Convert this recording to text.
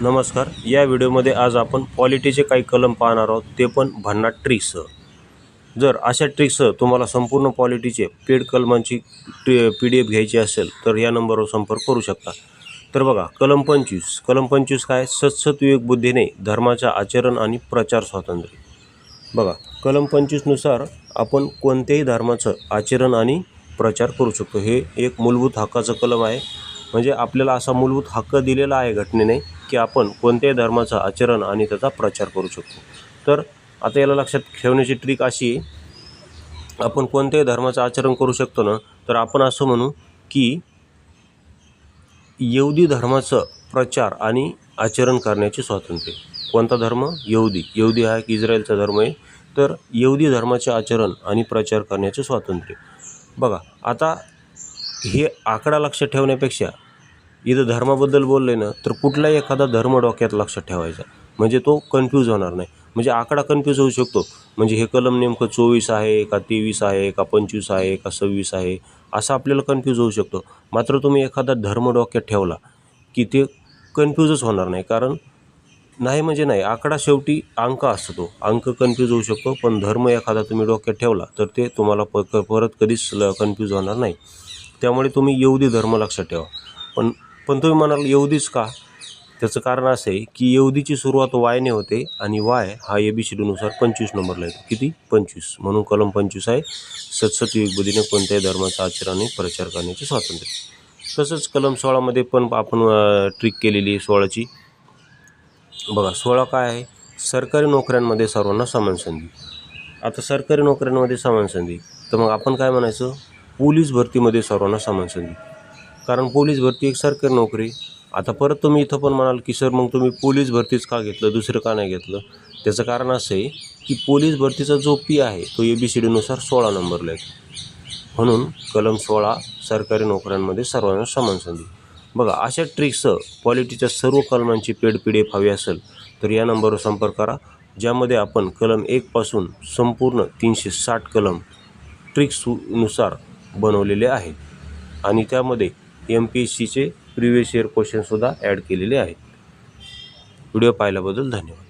नमस्कार. या व्हिडिओमध्ये आज आपण पॉलिटीचे काही कलम पाहणार आहोत, ते पण भन्नाट ट्रिक्ससह. जर अशा ट्रिक्ससह तुम्हाला संपूर्ण पॉलिटीचे पेड कलमांची PDF घ्यायची असेल तर या नंबरवर संपर्क करू शकता. तर बघा, कलम 25 काय? सत्सत बुद्धीने धर्माचे आचरण आणि प्रचार स्वातंत्र्य. बघा, कलम 25नुसार आपण कोणत्याही धर्माचं आचरण आणि प्रचार करू शकतो. हे एक मूलभूत हक्काचं कलम आहे. म्हणजे आपल्याला असा मूलभूत हक्क दिलेला आहे घटनेने की आपण कोणत्याही धर्माचं आचरण आणि त्याचा प्रचार करू शकतो. तर आता याला लक्षात ठेवण्याची ट्रिक अशी आहे, आपण कोणत्याही धर्माचं आचरण करू शकतो ना, तर आपण असं म्हणू की यहुदी धर्माचं प्रचार आणि आचरण करण्याचे स्वातंत्र्य. कोणता धर्म? यहुदी हा एक इस्रायलचा धर्म आहे. तर यहुदी धर्माचे आचरण आणि प्रचार करण्याचे स्वातंत्र्य. बघा, आता हे आकडा लक्षात ठेवण्यापेक्षा इथं धर्माबद्दल बोलले ना, तर कुठलाही एखादा धर्म डोक्यात लक्षात ठेवायचा, म्हणजे तो कन्फ्यूज होणार नाही. म्हणजे आकडा कन्फ्यूज होऊ शकतो, म्हणजे हे कलम नेमकं 24 आहे का 23 आहे का 25 आहे का 26 आहे, असं आपल्याला कन्फ्यूज होऊ शकतो. मात्र तुम्ही एखादा धर्म डोक्यात ठेवला की ते कन्फ्यूजच होणार नाही. कारण नाही म्हणजे नाही, आकडा शेवटी अंक असतो, तो अंक कन्फ्यूज होऊ शकतो, पण धर्म एखादा तुम्ही डोक्यात ठेवला तर ते तुम्हाला परत कधीच कन्फ्यूज होणार नाही. त्यामुळे तुम्ही यहुदी धर्म लक्षात ठेवा. पण तुम्ही म्हणाल यहुदीच का? त्याचं कारण असं आहे की यहुदीची सुरुवात वायने होते आणि वाय हा ABCDनुसार 25 नंबरला येतो. किती? 25. म्हणून कलम 25 आहे, सत्सत विवेकबुद्धीने कोणत्याही धर्माचा आचरण आणि प्रचार करण्याचे स्वातंत्र्य. तसंच कलम 16मध्ये पण आपण ट्रिक केलेली आहे 16ची. बघा, 16 काय आहे? सरकारी नोकऱ्यांमध्ये सर्वांना समान संधी. आता सरकारी नोकऱ्यांमध्ये समान संधी, तर मग आपण काय म्हणायचं? पोलीस भरतीमध्ये सर्वांना समान संधी. कारण पोलीस भरती एक सरकारी नोकरी. आता परत तुम्ही इथं पण म्हणाल की सर, मग तुम्ही पोलीस भरतीच का घेतलं, दुसरं का नाही घेतलं? त्याचं कारण असं आहे की पोलीस भरतीचा जो P आहे तो ABCDनुसार 16 नंबरला येतो. म्हणून कलम 16 सरकारी नोकऱ्यांमध्ये सर्वांना समान संधी. बघा, अशा ट्रिक्ससह पॉलिटीच्या सर्व कलमांची पेड PDF हवी असेल तर या नंबरवर संपर्क करा, ज्यामध्ये आपण कलम 1 पासून संपूर्ण 360 कलम ट्रिक्सनुसार बनवलेले आहेत आणि त्यामध्ये MPSCचे प्रिव्हियस इयर क्वेश्चनसुद्धा ॲड केलेले आहेत. व्हिडिओ पाहिल्याबद्दल धन्यवाद.